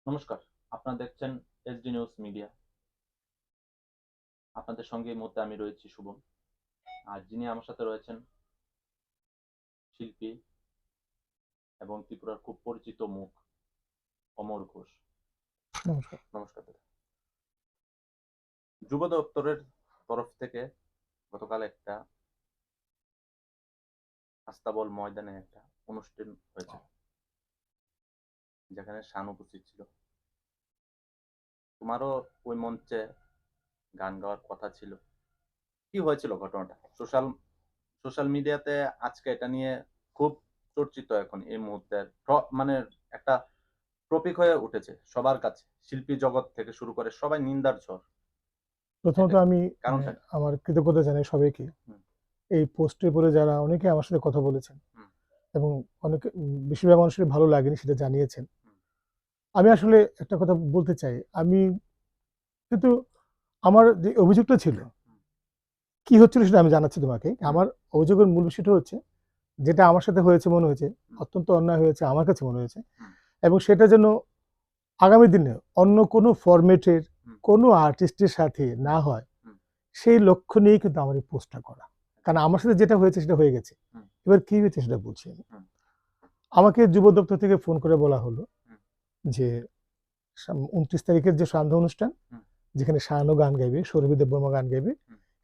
নমস্কার। আপনারা দেখছেন এসডি নিউজ মিডিয়া। আপনাদের সঙ্গে এই মুহূর্তে আমি রয়েছি শুভম। আর যিনি আমার সাথে রয়েছেন শিল্পী এবং ত্রিপুরার খুব পরিচিত মুখ অমর ঘোষ। নমস্কার। নমস্কার দাদা। যুব দপ্তরের তরফ থেকে গতকাল একটা আস্তাবল ময়দানে একটা অনুষ্ঠান হয়েছে, যেখানে শান উপস্থিত ছিল। তোমারও ওই মঞ্চে গান গাওয়ার কথা ছিল। কি হয়েছিল ঘটনাটা? সোশ্যাল মিডিয়াতে আজকে এটা নিয়ে খুব চর্চিত এখন এই মুহূর্তে, মানে একটা টপিক হয়ে উঠেছে সবার কাছে, শিল্পী জগৎ থেকে শুরু করে সবাই নিন্দার ঝড়। প্রথমত আমি কারণটা কি? আমার কৃতজ্ঞতা জানাই সবাইকে। এই পোস্টের পরে যারা অনেকে আমার সাথে কথা বলেছেন এবং অনেকে বেশিরভাগ মানুষের ভালো লাগেনি সেটা জানিয়েছেন। আমি আসলে একটা কথা বলতে চাই, আমি কিন্তু আমার যে অভিযোগটা ছিল কি হচ্ছিল সেটা আমি জানাচ্ছি তোমাকে। আমার অভিযোগের মূল বিষয়টা হচ্ছে, যেটা আমার সাথে হয়েছে মনে হয়েছে অত্যন্ত অন্যায় হয়েছে আমার কাছে মনে হয়েছে, এবং সেটা যেন আগামী দিনে অন্য কোনো ফরম্যাটের কোনো আর্টিস্টের সাথে না হয় সেই লক্ষ্য নিয়েই কিন্তু আমার এই পোস্টটা করা। কারণ আমার সাথে যেটা হয়েছে সেটা হয়ে গেছে, এবার কি হয়েছে সেটা বলছি আমি। আমাকে যুব দপ্তর থেকে ফোন করে বলা হলো যে 29 তারিখের যে সান্ধ্য অনুষ্ঠান, যেখানে শাহানও গান গাইবে, সৌরভী দেববর্মা গান গাইবে,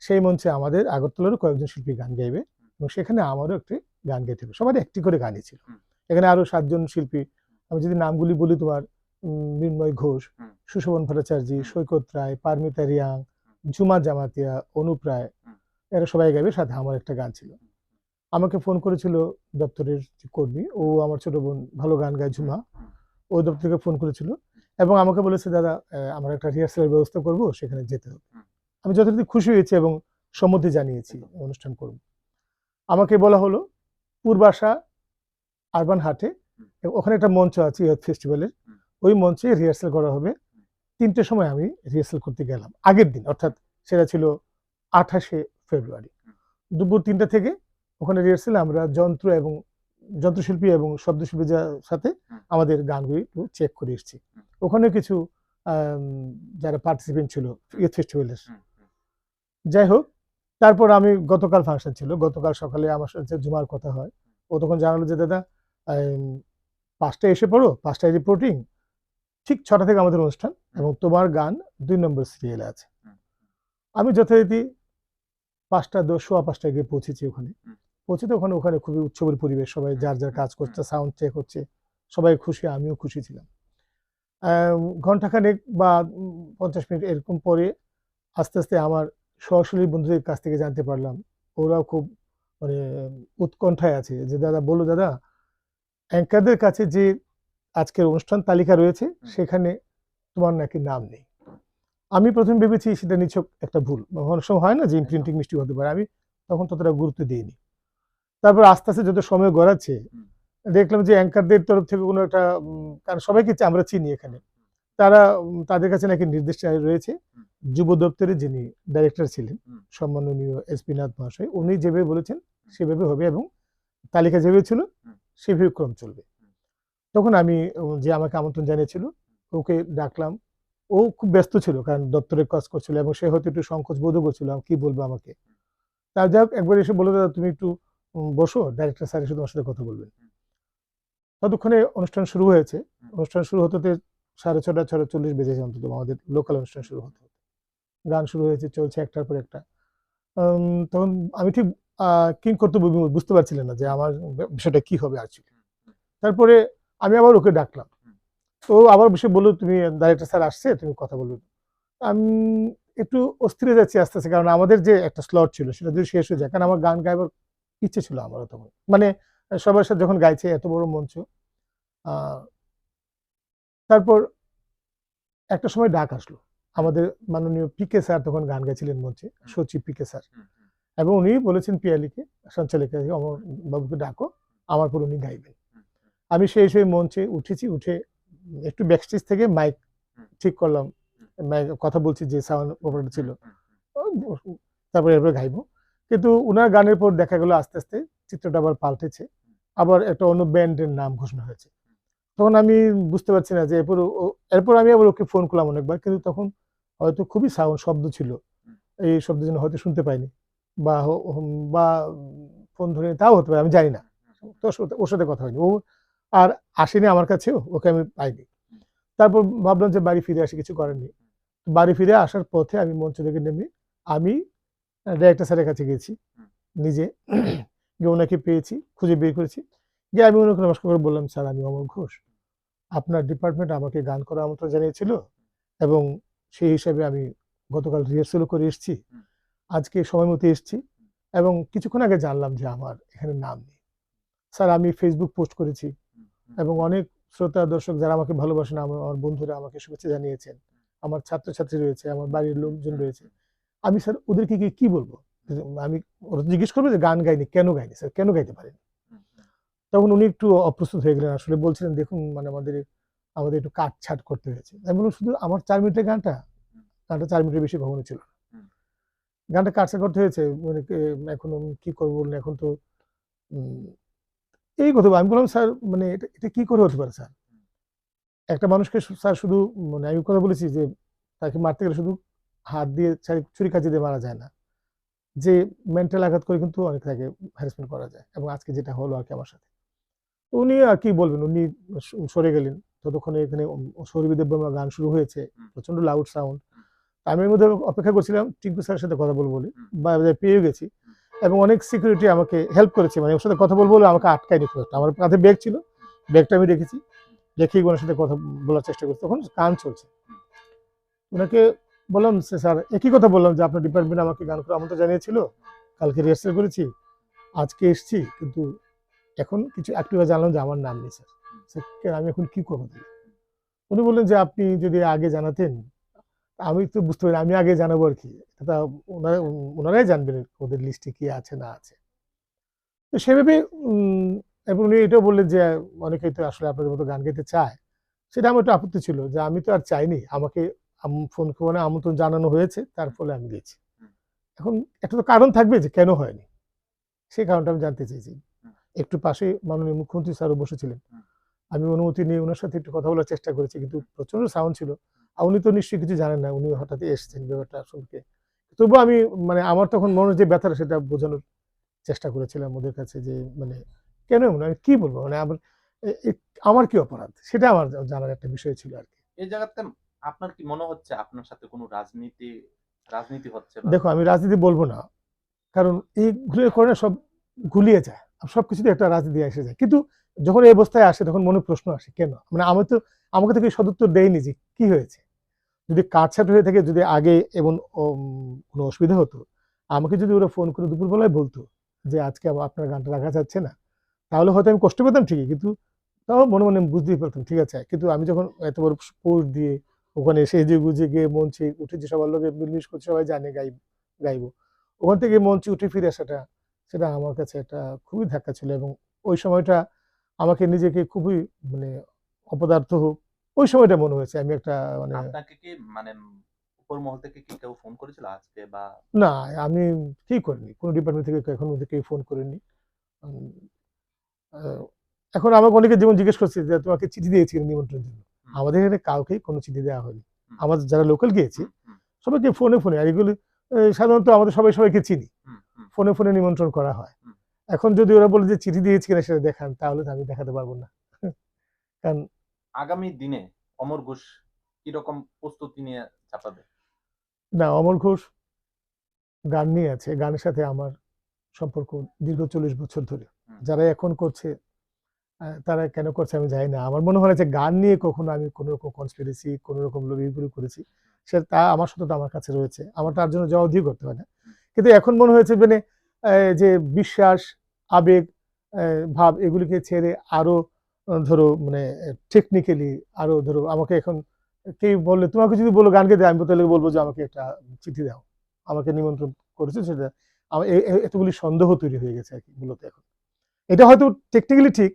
সেই মঞ্চে আমাদের আগরতলারও কয়েকজন শিল্পী গান গাইবে এবং সেখানে আমারও একটি গান গাইতে হবে। সবারই একটি করে গানই ছিল। এখানে আরো 7 জন শিল্পী, আমি যদি নামগুলি বলি তোমার, মৃন্ময় ঘোষ, সুশোভন ভট্টাচার্য, সৈকত রায়, পারমিতা রিয়াং, ঝুমা জামাতিয়া, অনুপ রায়, এরা সবাই গাইবে, সাথে আমার একটা গান ছিল। আমাকে ফোন করেছিল দপ্তরের কর্মী, ও আমার ছোট বোন, ভালো গান গায় ঝুমা, ও দপ্তর থেকে ফোন করেছিল এবং আমাকে বলেছে দাদা আমরা একটা রিহার্সালের ব্যবস্থা করব, সেখানে যেতে হবে। আমি যথারীতি খুশি হয়েছি এবং সম্মতি জানিয়েছি অনুষ্ঠান করব। আমাকে বলা হলো পূর্বাশা আরবান হাটে, ওখানে একটা মঞ্চ আছে ইয়থ ফেস্টিভ্যালের, ওই মঞ্চে রিহার্সাল করা হবে। 3টের সময় আমি রিহার্সাল করতে গেলাম আগের দিন, অর্থাৎ সেটা ছিল 28শে ফেব্রুয়ারি দুপুর 3টা থেকে। ওখানে রিহার্সালে আমরা যন্ত্রশিল্পী এবং শব্দশিল্পীর সাথে আমাদের গানগুলি চেক করে এসেছি। ওখানে কিছু যারা পার্টিসিপেন্ট ছিল ইয়থ ফেস্টিভ্যালের। যাই হোক, তারপর আমি গতকাল ফাংশন ছিল, গতকাল সকালে আমার সাথে জুমার কথা হয়। ও তখন জানালো যে দাদা 5টায় এসে পড়ো, 5টায় রিপোর্টিং, ঠিক 6টা থেকে আমাদের অনুষ্ঠান এবং তোমার গান 2 নম্বর সিরিয়ালে আছে। আমি যথারীতি 5:10, 5:15 গিয়ে পৌঁছেছি ওখানে। পৌঁছে তো ওখানে খুবই উৎসবের পরিবেশ, সবাই যার যার কাজ করছে, সাউন্ড চেক হচ্ছে, সবাই খুশি, আমিও খুশি ছিলাম। ঘন্টাখানেক বা 50 মিনিট এরকম পরে আস্তে আস্তে আমার সহশিল্পী বন্ধুদের কাছ থেকে জানতে পারলাম, ওরাও খুব মানে উৎকণ্ঠায় আছে যে দাদা বলো দাদা, অ্যাঙ্কারদের কাছে যে আজকের অনুষ্ঠান তালিকা রয়েছে সেখানে তোমার নাকি নাম নেই। আমি প্রথম ভেবেছি সেটা নিছক একটা ভুল, অনেক সময় হয় না যে ইমপ্রিন্টিং মিস্টেক হতে পারে, আমি তখন ততটা গুরুত্ব দিইনি। তারপর আস্তে আস্তে যত সময় গড়াচ্ছে দেখলাম যে অ্যাঙ্কারদের তরফ থেকে কোনো একটা, কারণ সবাইকে আমরা চিনি এখানে, তারা তাদের কাছে নাকি নির্দেশ রয়েছে। যুব দপ্তরে যিনি ডাইরেক্টর ছিলেন সম্মাননীয় এসপি নাথ মহাশয়, উনি যেভাবে বলেছেন সেভাবে হবে এবং তালিকা যেভাবে ছিল সেভাবে ক্রম চলবে। তখন আমি, যে আমাকে আমন্ত্রণ জানিয়েছিল, ওকে ডাকলাম। ও খুব ব্যস্ত ছিল কারণ দপ্তরের কাজ করছিল এবং সে হয়তো একটু সংকোচ বোধও করছিল কি বলবো আমাকে। তার যাক, একবার এসে বলে দাদা তুমি একটু বসো, ডাইরেক্টর স্যার এসে তোমার সাথে কথা বলবেন। ততক্ষণে অনুষ্ঠান শুরু হয়েছে। অনুষ্ঠান শুরু হতে 6:30, 6:40 বেজেছে অন্তত, আমাদের লোকাল অনুষ্ঠান শুরু হতে। গান শুরু হয়েছে, চলছে একটার পর একটা। তখন আমি ঠিক কিং কর্তব্য বুঝতে পারছিলাম না যে আমার বিষয়টা কি হবে আর কি। তারপরে আমি আবার ওকে ডাকলাম, তো আবার বসে বললো তুমি ডাইরেক্টর স্যার আসছে, তুমি কথা বলবে। আমি একটু অস্থির হয়ে যাচ্ছি আস্তে আস্তে, কারণ আমাদের যে একটা স্লট ছিল সেটা যদি শেষ হয়ে যায়, কারণ আমার গান গাইবার ইচ্ছে ছিল আমারও তখন, মানে সবার সাথে যখন গাইছে এত বড় মঞ্চ। তারপর একটা সময় ডাক আসলো, আমাদের মাননীয় পিকে স্যার তখন গান গাইছিলেন মঞ্চে, সচিব পিকে স্যার, এবং উনি বলেছেন পিয়ালিকে, সঞ্চালিকা অমর বাবুকে ডাকো, আমার পর উনি গাইবেন। আমি সেই মঞ্চে উঠেছি, উঠে একটু ব্যাকস্টেজ থেকে মাইক ঠিক করলাম, কথা বলছি যে সাউন্ড অপারেটর ছিল, তারপরে এরপরে গাইবো। কিন্তু উনার গানের পর দেখা গেল আস্তে আস্তে চিত্রটা আবার পাল্টেছে, আবার একটা অন্য ব্যান্ডের নাম ঘোষণা হয়েছে। তখন আমি বুঝতে পারছি না যে এরপর আমি আবার ওকে ফোন করলাম অনেকবার, কিন্তু তখন হয়তো খুবই শব্দ ছিল, এই শব্দের জন্য হয়তো শুনতে পাইনি, বা বা ফোন ধরে তাও হতে পারে, আমি জানি না। তো ওর সাথে কথা হয়নি, ও আর আসেনি আমার কাছেও, ওকে আমি পাইনি। তারপর ভাবলাম যে বাড়ি ফিরে আসি, কিছু করার নেই। বাড়ি ফিরে আসার পথে আমি মঞ্চ থেকে নেমে আমি ডাইরেক্টর স্যারের কাছে গেছি নিজে, গিয়ে ওনাকে পেয়েছি, খুঁজে বের করেছি, গিয়ে আমি ওনাকে নমস্কার করে বললাম, স্যার আমি অমর ঘোষ, আপনার ডিপার্টমেন্ট আমাকে গান করার আমন্ত্রণ জানিয়েছিল, এবং সেই হিসাবে আমি গতকাল রিহার্সেলও করে এসেছি, আজকে সময় মতো এসেছি, এবং কিছুক্ষণ আগে জানলাম যে আমার এখানে নাম নেই। স্যার আমি ফেসবুক পোস্ট করেছি, এবং অনেক শ্রোতা দর্শক যারা আমাকে ভালোবাসেন, আমার বন্ধুরা আমাকে শুভেচ্ছা জানিয়েছেন, আমার ছাত্রছাত্রী রয়েছে, আমার বাড়ির লোকজন রয়েছে, আমি স্যার ওদেরকে গিয়ে কি বলবো? আমি, ওরা জিজ্ঞেস করবে যে গান গাইনি, কেন গাইনি স্যার, কেন গাইতে পারিনি? তখন উনি একটু অপ্রস্তুত হয়ে গেলেন, আসলে বলছিলেন দেখুন মানে আমাদের একটু কাটছাট করতে হয়েছে। আমি বললাম শুধু আমার 4 মিনিটের গানটা 4 মিনিটের বেশি কখনো ছিল না। গানটা কাটছাট করতে হয়েছে, মানে এখন আমি কি করবো বলুন, এখন তো এই কথা আমি বললাম, স্যার মানে এটা কি করে হতে পারে স্যার? একটা মানুষকে স্যার শুধু, মানে আমি কথা বলেছি যে তাকে মারতে গেলে শুধু হাত দিয়ে ছুরি কাঁচি দিয়ে মারা যায় না, যে মেন্টাল আঘাত করে কিন্তু অনেক তাকে হ্যারাসমেন্ট করা যায়, এবং আজকে যেটা হলো আর কি আমার সাথে। উনি আর কি বলবেন, উনি সরে গেলেন। ততক্ষণে এখানে সৌরভী দেববর্মা গান শুরু হয়েছে, প্রচন্ড লাউড সাউন্ড। আমি এর মধ্যে অপেক্ষা করছিলাম টিঙ্কু স্যারের সাথে কথা বলবো বলে, বা পেয়ে গেছি, এবং অনেক সিকিউরিটি আমাকে হেল্প করেছে, মানে ওর সাথে কথা বলবো বলে আমাকে আটকায়নি খুব একটা। আমার কাঁধে ব্যাগ ছিল, ব্যাগটা আমি রেখেছি, রেখেই ওনার সাথে কথা বলার চেষ্টা করছি, তখন গান চলছে। ওনাকে বললাম, স্যার একই কথা বললাম যে আপনার ডিপার্টমেন্ট আমাকে গান করার আমন্ত্রণ জানিয়েছিল, কালকে রিহার্সেল করেছি, আজকে এসেছি, কিন্তু এখন কিছু একটু জানলাম যে আমার নাম নেই স্যার, আমি এখন কি করবো? উনি বললেন যে আপনি যদি আগে জানাতেন, আমি তো বুঝতে পারি, আমি আগে জানাবো আর কি, এটা ওনারাই জানবেন ওদের লিস্টে কি আছে না আছে। তো সেভাবে এবং উনি এটাও বললেন যে অনেকেই তো আসলে আপনাদের মতো গান গাইতে চায়, সেটা আমার একটু আপত্তি ছিল যে আমি তো আর চাইনি, আমাকে ফোন করে আমন্ত্রণ জানানো হয়েছে, তার ফলে আমি গেছি। এখন একটা তো কারণ থাকবে যে কেন হয়নি, সেই কারণটা আমি জানতে চেয়েছি। একটু পাশে মাননীয় মুখ্যমন্ত্রী স্যারও বসেছিলেন, আমি অনুমতি নিয়ে ওনার সাথে একটু কথা বলার চেষ্টা করেছি, কিন্তু প্রচন্ড সাউন্ড ছিল, আর উনি তো নিশ্চয়ই কিছু জানেন না, উনি হঠাৎ এসেছেন ব্যাপারটা শুনতে। তবুও আমি মানে আমার তখন মনের যে ব্যথাটা সেটা বোঝানোর চেষ্টা করেছিলাম ওদের কাছে, যে মানে কেন এমন, আমি কি বলবো, মানে আমার কি অপরাধ, সেটা আমার জানার একটা বিষয় ছিল আর কি। এই জায়গাতে আপনার কি মনে হচ্ছে আপনার সাথে কোনো রাজনীতি হচ্ছে? দেখো আমি রাজনীতি বলবো না, কারণ এইগুলো করে সব গুলিয়ে যায়, সবকিছুতে একটা রাজনীতি এসে যায়, কিন্তু যখন এই অবস্থায় আসে তখন মনে প্রশ্ন আসে কেন, মানে আমাকে তো সদুত্তর দেয়নি যে কি হয়েছে। যদি কাটছাট হয়ে থাকে, যদি আগে এবং কোনো অসুবিধা হতো, আমাকে যদি ওরা ফোন করে দুপুরবেলায় বলতো যে আজকে আপনার গানটা রাখা যাচ্ছে না, তাহলে হয়তো আমি কষ্ট পেতাম ঠিকই, কিন্তু তাও মনে মনে বুঝতেই পারতাম ঠিক আছে। কিন্তু আমি যখন এত বড় পোস্ট দিয়ে ওখানে সেজে গুজে গিয়ে মঞ্চে উঠেছি, সবার লোকে মিলমিশ করছে, সবাই জানে গাইবো, ওখান থেকে মঞ্চে উঠে ফিরে আসাটা, সেটা আমার কাছে একটা খুবই ধাক্কা ছিল, এবং ওই সময়টা আমাকে নিজেকে খুবই মানে অপদার্থ হোক, ওই সময়টা মনে হয়েছে আমি একটা মানে। আপনাকে কি মানে উপর মহল থেকে কি কেউ ফোন করেছিল আজকে বা? না, আমি কি করিনি, কোনো ডিপার্টমেন্ট থেকে এখন অব্দি কেউ ফোন করেনি। উম, আহ, এখন আমাকে অনেকে যেমন জিজ্ঞেস করছে যে তোমাকে চিঠি দিয়েছি নিমন্ত্রণের জন্য, আমাদের এখানে কাউকেই কোনো চিঠি দেওয়া হয়নি। আমাদের যারা লোকাল গিয়েছি সবাইকে ফোনে ফোনে, আর এগুলো সাধারণত আমাদের সবাইকে চিনি, ফোনে ফোনে নিমন্ত্রণ করা হয়। এখন যদি ওরা বলে যে চিঠি দিয়েছি কিনা সেটা দেখান, তাহলে তো আমি দেখাতে পারবো না। কারণ আগামী দিনে অমর ঘোষ কিরকম প্রস্তুতি নিয়ে চাপাবে? না, অমর ঘোষ গান নিয়ে আছে, গানের সাথে আমার সম্পর্ক দীর্ঘ 40 বছর ধরে। যারা এখন করছে তারা কেন করছে আমি জানি না। আমার মনে হয় যে গান নিয়ে কখনো আমি কোনো রকম কনস্পিরেসি, কোনো রকম লবিগুলো করেছি, তা আমার সততা আমার কাছে রয়েছে, আমার তার জন্য জবাবদিহি করতে হয় না। কিন্তু এখন মনে হয়েছে মানে যে বিশ্বাস, আবেগ, ভাব এগুলিকে ছেড়ে আরো ধরো মানে টেকনিক্যালি আরো ধরো আমাকে এখন কেউ বললে, তোমাকে যদি বলো গান গেতে, আমি তাহলে বলবো যে আমাকে একটা চিঠি দাও, আমাকে নিমন্ত্রণ করেছে, সেটা আমার এতগুলি সন্দেহ তৈরি হয়ে গেছে আর কি মূলত এখন। এটা হয়তো টেকনিক্যালি ঠিক,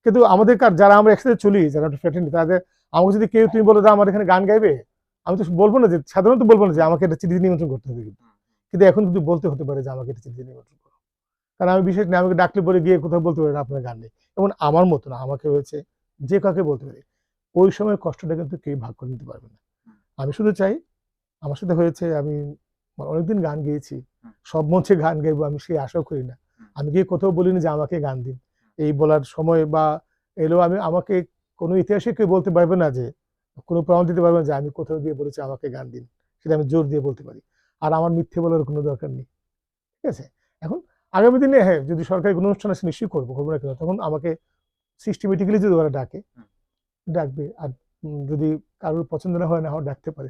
কিন্তু আমাদের যারা আমরা একসাথে চলি, যারা ফ্রেন্ড, তাদের আমাকে যদি কেউ তুমি বলো যে আমার এখানে গান গাইবে, আমি তো বলবো না, যে সাধারণত বলবো না যে আমাকে একটা চিঠি নিমন্ত্রণ করতে হবে, কিন্তু এখন কিন্তু বলতে হতে পারে যে আমাকে একটা চিঠি নিমন্ত্রণ করো, কারণ আমি বিশেষ না, আমাকে ডাকলে পরে গিয়ে কোথাও বলতে পারি না আপনার গান নেই। এবং আমার মতো না, আমাকে হয়েছে যে কাউকে বলতে পারি। ওই সময়ের কষ্টটা কিন্তু কেউ ভাগ করে নিতে পারবে না। হুম, আমি শুধু চাই, আমার সাথে হয়েছে, আমি অনেকদিন গান গেয়েছি। হুম, সব মঞ্চে গান গাইবো আমি সেই আশাও করি না। হুম, আমি গিয়ে কোথাও বলিনি যে আমাকে গান দিন। এই বলার সময় বা এলেও আমাকে কোনো ইতিহাসে কেউ বলতে পারবে না যে, কোনো প্রমাণ দিতে পারবে না যে আমি কোথাও গিয়ে বলেছি আমাকে গান দিন। সেটা আমি জোর দিয়ে বলতে পারি। আর আমার মিথ্যে বলার কোনো দরকার নেই। ঠিক আছে? এখন আগামী দিনে হ্যাঁ, যদি সরকারি কোনো অনুষ্ঠান আসে নিশ্চয়ই করব। করব না কেন? তখন আমাকে সিস্টেমেটিক্যালি যদি ওরা ডাকে, হুম। ডাকবে। আর যদি কারোর পছন্দ না হয়, না হয় ডাকতে পারে।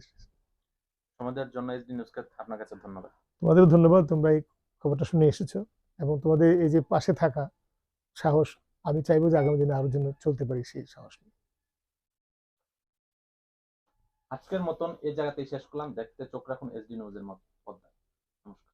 সময় দেওয়ার জন্য এসডি নিউজকে আপনার কাছে ধন্যবাদ। তোমাদেরও ধন্যবাদ। তোমরা এই খবরটা শুনে এসেছো এবং তোমাদের এই যে পাশে থাকা সাহস, আমি চাইবো যে আগামী দিনে আরো যেন চলতে পারি সেই সাহস নিয়ে। আজকের মতন এই জায়গাতেই শেষ করলাম। দেখতে চোখ রাখুন এসডি নিউজের পর্দায়। নমস্কার।